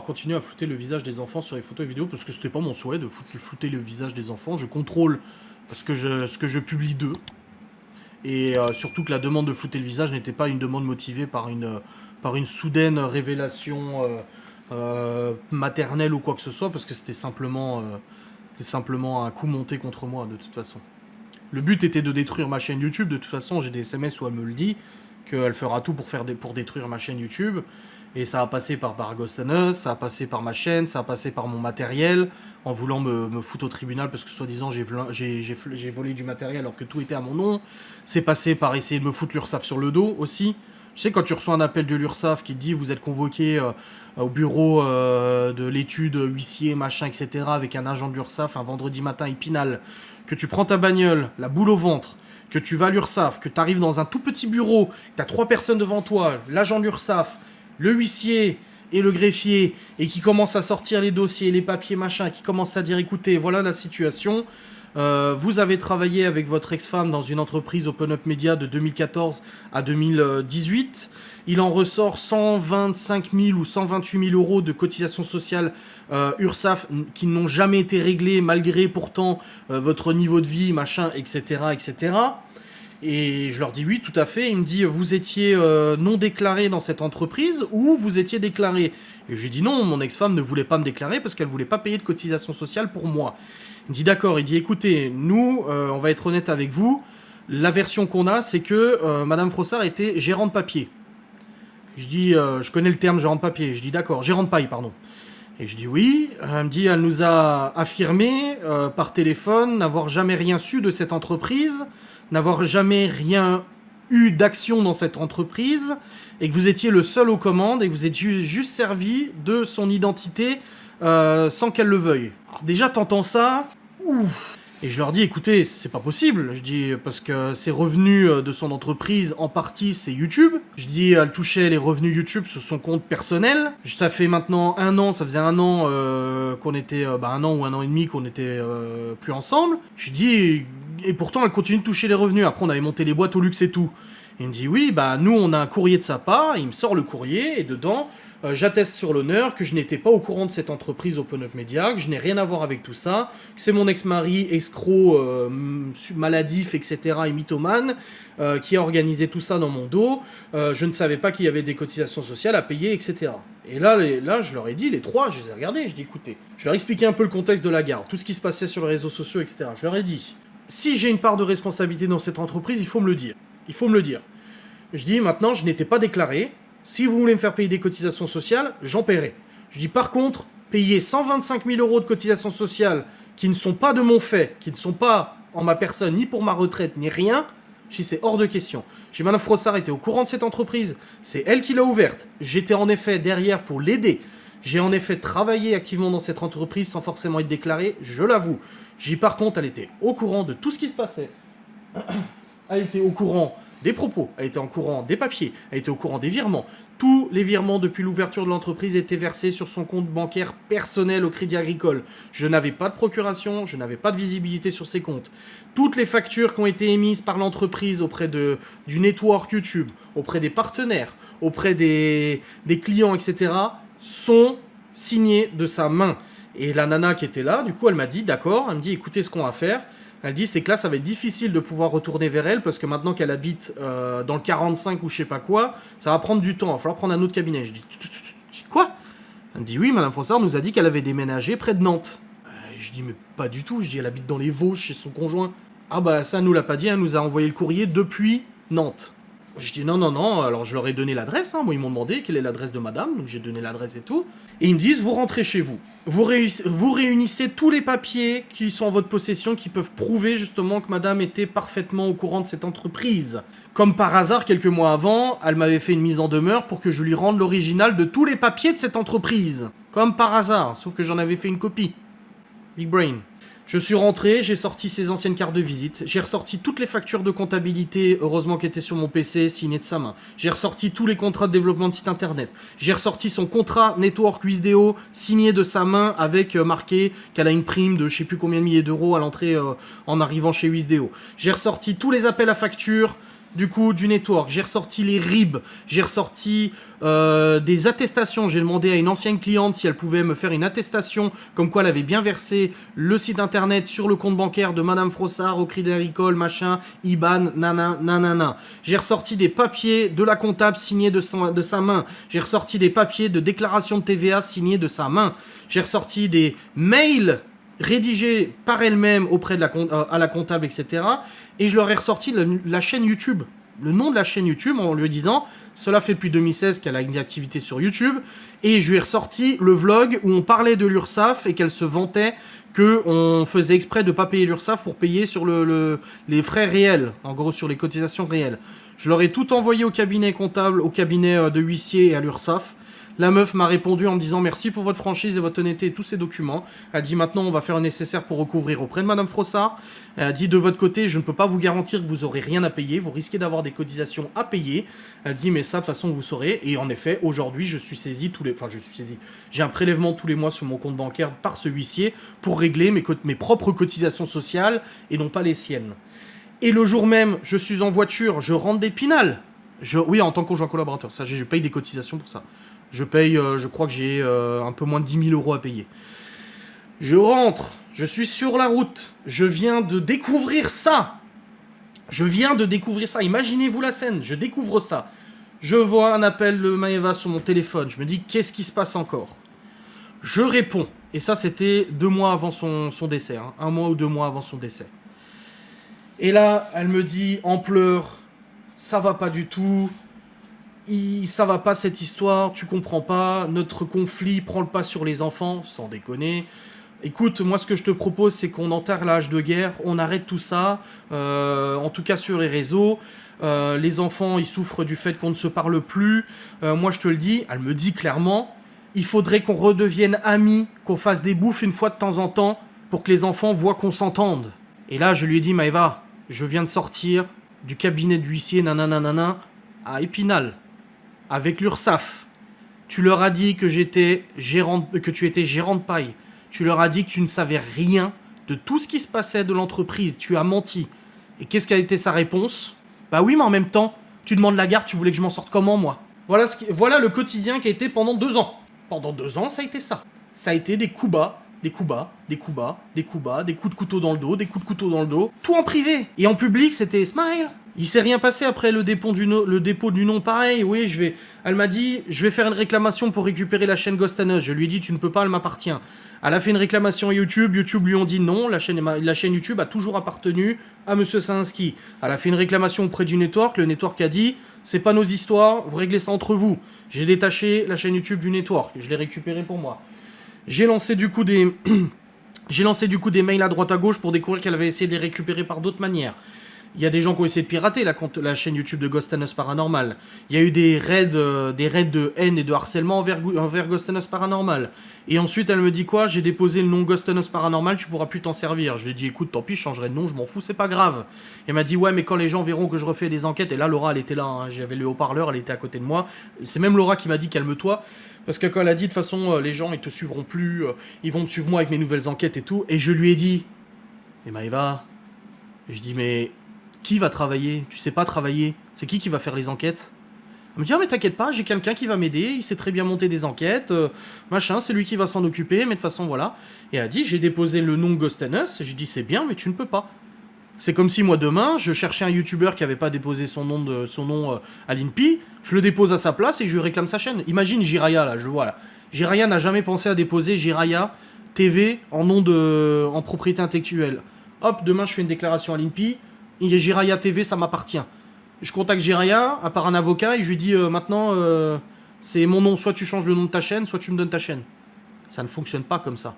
continué à flouter le visage des enfants sur les photos et vidéos parce que c'était pas mon souhait de flouter le visage des enfants. Je contrôle ce que je publie d'eux. Et surtout que la demande de flouter le visage n'était pas une demande motivée par une soudaine révélation maternelle ou quoi que ce soit, parce que c'était simplement un coup monté contre moi de toute façon. Le but était de détruire ma chaîne YouTube. De toute façon, j'ai des SMS où elle me le dit, qu'elle fera tout pour détruire ma chaîne YouTube. Et ça a passé par Ghost&Us, ça a passé par ma chaîne, ça a passé par mon matériel, en voulant me foutre au tribunal parce que soi-disant j'ai volé du matériel alors que tout était à mon nom. C'est passé par essayer de me foutre l'URSSAF sur le dos aussi. Tu sais, quand tu reçois un appel de l'URSSAF qui te dit vous êtes convoqué au bureau de l'étude, huissier, machin, etc. avec un agent de l'URSSAF un vendredi matin épinal, que tu prends ta bagnole, la boule au ventre, que tu vas à l'URSSAF, que tu arrives dans un tout petit bureau, que tu as 3 personnes devant toi, l'agent de l'URSSAF, le huissier et le greffier, et qui commence à sortir les dossiers, les papiers, machin, qui commence à dire écoutez, voilà la situation, vous avez travaillé avec votre ex-femme dans une entreprise Open Up Media de 2014 à 2018, il en ressort 125 000 ou 128 000 euros de cotisations sociales URSSAF qui n'ont jamais été réglées malgré pourtant votre niveau de vie, machin, etc., etc. Et je leur dis oui, tout à fait. Il me dit vous étiez non déclaré dans cette entreprise ou vous étiez déclaré. Et je lui dis non, mon ex-femme ne voulait pas me déclarer parce qu'elle voulait pas payer de cotisation sociale pour moi. Il me dit d'accord. Il dit écoutez, nous, on va être honnête avec vous. La version qu'on a, c'est que Madame Frossard était gérante papier. Je dis je connais le terme gérante papier. Je dis d'accord, gérante paille, pardon. Et je dis oui. Elle me dit elle nous a affirmé par téléphone n'avoir jamais rien su de cette entreprise, n'avoir jamais rien eu d'action dans cette entreprise, et que vous étiez le seul aux commandes, et que vous étiez juste servi de son identité sans qu'elle le veuille. Alors déjà, t'entends ça, ouf. Et je leur dis, écoutez, c'est pas possible. Je dis, parce que ses revenus de son entreprise, en partie, c'est YouTube. Je dis, elle touchait les revenus YouTube sur son compte personnel. Ça fait maintenant ça faisait un an qu'on était, un an ou un an et demi qu'on était plus ensemble. Je dis, et pourtant, elle continue de toucher les revenus. Après, on avait monté les boîtes au luxe et tout. Il me dit, oui, nous, on a un courrier de sa part. Il me sort le courrier, et dedans... j'atteste sur l'honneur que je n'étais pas au courant de cette entreprise Open Up Media, que je n'ai rien à voir avec tout ça, que c'est mon ex-mari, escroc, maladif, etc. et mythomane, qui a organisé tout ça dans mon dos. Je ne savais pas qu'il y avait des cotisations sociales à payer, etc. Et là, je leur ai dit, les trois, je les ai regardés, je dis écoutez, je leur ai expliqué un peu le contexte de la garde, tout ce qui se passait sur les réseaux sociaux, etc. Je leur ai dit, si j'ai une part de responsabilité dans cette entreprise, il faut me le dire. Il faut me le dire. Je dis maintenant, je n'étais pas déclaré. Si vous voulez me faire payer des cotisations sociales, j'en paierai. Je dis par contre, payer 125 000 euros de cotisations sociales qui ne sont pas de mon fait, qui ne sont pas en ma personne, ni pour ma retraite, ni rien, je dis c'est hors de question. J'ai Madame Frossard était au courant de cette entreprise, c'est elle qui l'a ouverte. J'étais en effet derrière pour l'aider. J'ai en effet travaillé activement dans cette entreprise sans forcément être déclaré, je l'avoue. Je dis par contre, elle était au courant de tout ce qui se passait. Elle était au courant des propos, elle était au courant des papiers, elle était au courant des virements. Tous les virements depuis l'ouverture de l'entreprise étaient versés sur son compte bancaire personnel au Crédit Agricole. Je n'avais pas de procuration, je n'avais pas de visibilité sur ses comptes. Toutes les factures qui ont été émises par l'entreprise auprès du network YouTube, auprès des partenaires, auprès des clients, etc., sont signées de sa main. Et la nana qui était là, du coup, elle m'a dit, d'accord, elle me dit, écoutez ce qu'on va faire. Elle dit, c'est que là, ça va être difficile de pouvoir retourner vers elle, parce que maintenant qu'elle habite dans le 45 ou je sais pas quoi, ça va prendre du temps, il va falloir prendre un autre cabinet. Je dis, quoi? Elle me dit, oui, Madame Frossard nous a dit qu'elle avait déménagé près de Nantes. Je dis, mais pas du tout, je dis, elle habite dans les Vosges chez son conjoint. Ah bah ça, elle nous l'a pas dit, elle nous a envoyé le courrier depuis Nantes. Je dis non, alors je leur ai donné l'adresse, moi ils m'ont demandé quelle est l'adresse de madame, donc j'ai donné l'adresse et tout. Et ils me disent, vous rentrez chez vous. Vous réunissez tous les papiers qui sont en votre possession, qui peuvent prouver justement que madame était parfaitement au courant de cette entreprise. Comme par hasard, quelques mois avant, elle m'avait fait une mise en demeure pour que je lui rende l'original de tous les papiers de cette entreprise. Comme par hasard, sauf que j'en avais fait une copie. Big brain. Je suis rentré, j'ai sorti ses anciennes cartes de visite, j'ai ressorti toutes les factures de comptabilité, heureusement qui étaient sur mon PC, signées de sa main. J'ai ressorti tous les contrats de développement de site internet. J'ai ressorti son contrat Network Wisdeo, signé de sa main, avec marqué qu'elle a une prime de je sais plus combien de milliers d'euros à l'entrée en arrivant chez Wisdeo. J'ai ressorti tous les appels à factures du coup du network, j'ai ressorti les RIB, j'ai ressorti des attestations. J'ai demandé à une ancienne cliente si elle pouvait me faire une attestation comme quoi elle avait bien versé le site internet sur le compte bancaire de Madame Frossard au Crédit Agricole, machin, IBAN, nanana. J'ai ressorti des papiers de la comptable signés de sa main. J'ai ressorti des papiers de déclaration de TVA signés de sa main. J'ai ressorti des mails rédigés par elle-même auprès de à la comptable, etc. Et je leur ai ressorti la chaîne YouTube. Le nom de la chaîne YouTube en lui disant « Cela fait depuis 2016 qu'elle a une activité sur YouTube. » Et je lui ai ressorti le vlog où on parlait de l'URSSAF et qu'elle se vantait qu'on faisait exprès de ne pas payer l'URSSAF pour payer sur les frais réels. En gros, sur les cotisations réelles. Je leur ai tout envoyé au cabinet comptable, au cabinet de huissier et à l'URSSAF. La meuf m'a répondu en me disant merci pour votre franchise et votre honnêteté et tous ces documents. Elle a dit maintenant on va faire le nécessaire pour recouvrir auprès de Madame Frossard. Elle a dit de votre côté je ne peux pas vous garantir que vous aurez rien à payer, vous risquez d'avoir des cotisations à payer. Elle dit mais ça de toute façon vous saurez. Et en effet aujourd'hui je suis saisi j'ai un prélèvement tous les mois sur mon compte bancaire par ce huissier pour régler mes propres cotisations sociales et non pas les siennes. Et le jour même je suis en voiture, je rentre d'Épinal. Oui en tant que conjoint collaborateur, ça je paye des cotisations pour ça. Je paye, je crois que j'ai un peu moins de 10 000 € à payer. Je rentre, je suis sur la route, je viens de découvrir ça. Imaginez-vous la scène, je découvre ça. Je vois un appel de Maëva sur mon téléphone, je me dis qu'est-ce qui se passe encore? Je réponds, et ça c'était 2 mois avant son décès, hein, 1 mois ou 2 mois avant son décès. Et là, elle me dit en pleurs, ça va pas du tout. Ça va pas cette histoire, tu comprends pas, notre conflit prend le pas sur les enfants, sans déconner. Écoute, moi ce que je te propose c'est qu'on enterre l'âge de guerre, on arrête tout ça, en tout cas sur les réseaux. Les enfants ils souffrent du fait qu'on ne se parle plus. Moi je te le dis, elle me dit clairement, il faudrait qu'on redevienne amis, qu'on fasse des bouffes une fois de temps en temps pour que les enfants voient qu'on s'entende. Et là je lui ai dit Maëva, je viens de sortir du cabinet d'huissier nanana à Épinal. Avec l'URSSAF, tu leur as dit que tu étais gérant de paille. Tu leur as dit que tu ne savais rien de tout ce qui se passait de l'entreprise. Tu as menti. Et qu'est-ce qu'a été sa réponse? Bah oui, mais en même temps, tu demandes la garde, tu voulais que je m'en sorte comment, moi? Voilà le quotidien qui a été pendant 2 ans. Pendant 2 ans, ça a été ça. Ça a été des coups bas, des coups bas, des coups bas, des coups bas, des coups de couteau dans le dos, des coups de couteau dans le dos. Tout en privé. Et en public, c'était smile. Il s'est rien passé après le dépôt du nom, pareil, oui, elle m'a dit, je vais faire une réclamation pour récupérer la chaîne Ghostanos. Je lui ai dit, tu ne peux pas, elle m'appartient. Elle a fait une réclamation à YouTube, YouTube lui ont dit non, la chaîne YouTube a toujours appartenu à Monsieur Sainski. Elle a fait une réclamation auprès du network, le network a dit, c'est pas nos histoires, vous réglez ça entre vous. J'ai détaché la chaîne YouTube du network, je l'ai récupérée pour moi. J'ai lancé du coup des mails à droite à gauche pour découvrir qu'elle avait essayé de les récupérer par d'autres manières. Il y a des gens qui ont essayé de pirater la chaîne YouTube de Ghostanos Paranormal. Il y a eu des raids de haine et de harcèlement envers Ghostanos Paranormal. Et ensuite, elle me dit quoi? J'ai déposé le nom Ghostanos Paranormal, tu pourras plus t'en servir. Je lui ai dit, écoute, tant pis, je changerai de nom, je m'en fous, c'est pas grave. Elle m'a dit, ouais, mais quand les gens verront que je refais des enquêtes, et là, Laura, elle était là, hein, j'avais le haut-parleur, elle était à côté de moi. C'est même Laura qui m'a dit, calme-toi. Parce que quand elle a dit, de toute façon, les gens, ils te suivront plus, ils vont me suivre moi avec mes nouvelles enquêtes et tout. Et je lui ai dit, mais Maëva, je dis, mais qui va travailler? Tu sais pas travailler. C'est qui va faire les enquêtes? Elle me dit, ah mais t'inquiète pas, j'ai quelqu'un qui va m'aider, il sait très bien monter des enquêtes, machin, c'est lui qui va s'en occuper, mais de toute façon, voilà. Et elle a dit, j'ai déposé le nom Ghostanos, et je lui ai dit, c'est bien, mais tu ne peux pas. C'est comme si moi, demain, je cherchais un youtubeur qui avait pas déposé son nom à l'INPI, je le dépose à sa place et je lui réclame sa chaîne. Imagine Jiraya, là, je vois, là. Jiraya n'a jamais pensé à déposer Jiraya TV en propriété intellectuelle. Hop, demain, je fais une déclaration à l'INPI, il y a Jiraya TV, ça m'appartient. Je contacte Jiraya, à part un avocat, et je lui dis maintenant, c'est mon nom, soit tu changes le nom de ta chaîne, soit tu me donnes ta chaîne. Ça ne fonctionne pas comme ça.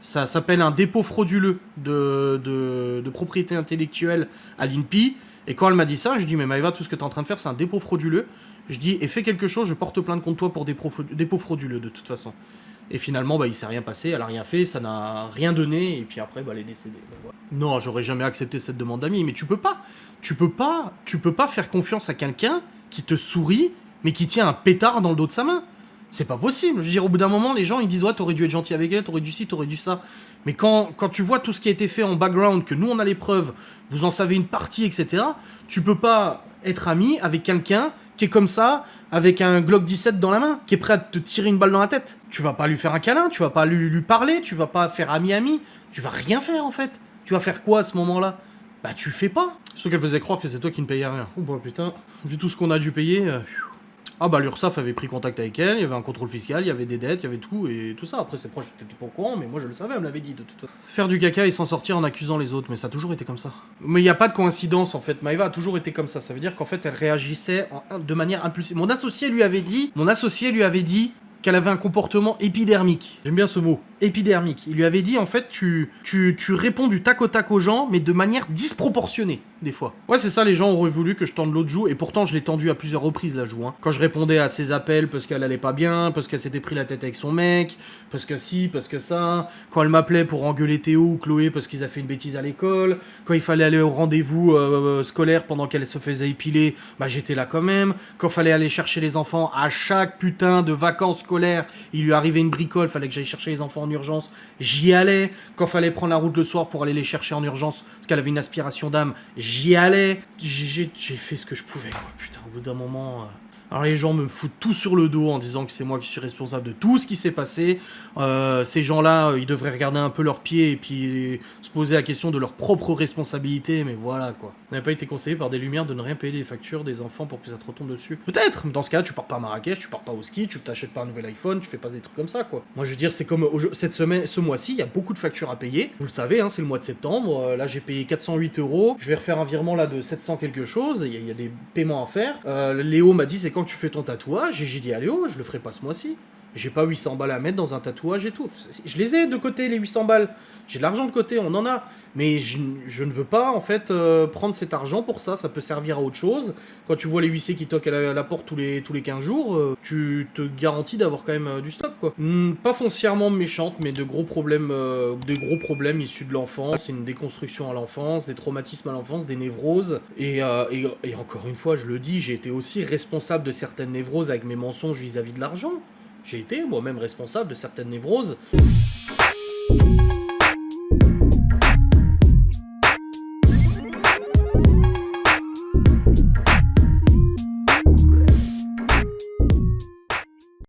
Ça s'appelle un dépôt frauduleux de propriété intellectuelle à l'INPI. Et quand elle m'a dit ça, je dis mais Maëva, tout ce que tu es en train de faire, c'est un dépôt frauduleux. Je dis, et fais quelque chose, je porte plainte contre toi pour dépôt frauduleux, de toute façon. Et finalement, bah, il s'est rien passé, elle a rien fait, ça n'a rien donné, et puis après, bah, elle est décédée. Donc, voilà. Non, j'aurais jamais accepté cette demande d'amis, mais tu peux pas faire confiance à quelqu'un qui te sourit, mais qui tient un pétard dans le dos de sa main. C'est pas possible. Je veux dire, au bout d'un moment, les gens, ils disent, ouais, t'aurais dû être gentil avec elle, t'aurais dû ci, t'aurais dû ça. Mais quand tu vois tout ce qui a été fait en background, que nous, on a les preuves, vous en savez une partie, etc., tu peux pas être ami avec quelqu'un qui est comme ça, avec un Glock 17 dans la main, qui est prêt à te tirer une balle dans la tête. Tu vas pas lui faire un câlin, tu vas pas lui parler, tu vas pas faire ami-ami, tu vas rien faire en fait. Tu vas faire quoi à ce moment-là? Bah tu le fais pas. Sauf qu'elle faisait croire que c'est toi qui ne payais rien. Oh bah putain, vu tout ce qu'on a dû payer... Ah bah l'URSSAF avait pris contact avec elle, il y avait un contrôle fiscal, il y avait des dettes, il y avait tout et tout ça. Après ses proches étaient pas au courant, mais moi je le savais, elle me l'avait dit de toute façon. Faire du caca et s'en sortir en accusant les autres, mais ça a toujours été comme ça. Mais il n'y a pas de coïncidence en fait, Maëva a toujours été comme ça. Ça veut dire qu'en fait elle réagissait de manière impulsive. Mon associé lui avait dit qu'elle avait un comportement épidermique. J'aime bien ce mot, épidermique. Il lui avait dit, en fait, tu réponds du tac au tac aux gens, mais de manière disproportionnée, des fois. Ouais, c'est ça, les gens auraient voulu que je tende l'autre joue, et pourtant, je l'ai tendu à plusieurs reprises, la joue. Hein. Quand je répondais à ses appels parce qu'elle allait pas bien, parce qu'elle s'était pris la tête avec son mec, parce que si, parce que ça. Quand elle m'appelait pour engueuler Théo ou Chloé parce qu'ils avaient fait une bêtise à l'école. Quand il fallait aller au rendez-vous scolaire pendant qu'elle se faisait épiler, bah j'étais là quand même. Quand fallait aller chercher les enfants à chaque putain de vacances scolaires, il lui arrivait une bricole, fallait que j'aille chercher les enfants en urgence, j'y allais. Quand fallait prendre la route le soir pour aller les chercher en urgence, parce qu'elle avait une aspiration d'âme, j'y allais. J'ai fait ce que je pouvais, quoi. Putain, au bout d'un moment... Alors les gens me foutent tout sur le dos en disant que c'est moi qui suis responsable de tout ce qui s'est passé. Ces gens-là, ils devraient regarder un peu leurs pieds et puis se poser la question de leur propre responsabilité, mais voilà quoi. On n'avait pas été conseillé par des lumières de ne rien payer les factures des enfants pour que ça te retombe dessus. Peut-être, mais dans ce cas, tu pars pas à Marrakech, tu pars pas au ski, tu t'achètes pas un nouvel iPhone, tu fais pas des trucs comme ça quoi. Moi je veux dire, c'est comme cette semaine, ce mois-ci, il y a beaucoup de factures à payer. Vous le savez, hein, c'est le mois de septembre. Là j'ai payé 408 €. Je vais refaire un virement là de 700 quelque chose. Il y a des paiements à faire. Léo m'a dit c'est quand tu fais ton tatouage, et j'ai dit à Léo, je le ferai pas ce mois-ci. J'ai pas 800 balles à mettre dans un tatouage et tout. Je les ai de côté, les 800 balles. J'ai de l'argent de côté, on en a. Mais je ne veux pas, en fait, prendre cet argent pour ça. Ça peut servir à autre chose. Quand tu vois les huissiers qui toquent à la porte tous les 15 jours, tu te garantis d'avoir quand même du stock, quoi. Pas foncièrement méchante, mais de gros problèmes issus de l'enfance. C'est une déconstruction à l'enfance, des traumatismes à l'enfance, des névroses. Et encore une fois, je le dis, j'ai été aussi responsable de certaines névroses avec mes mensonges vis-à-vis de l'argent. J'ai été moi-même responsable de certaines névroses.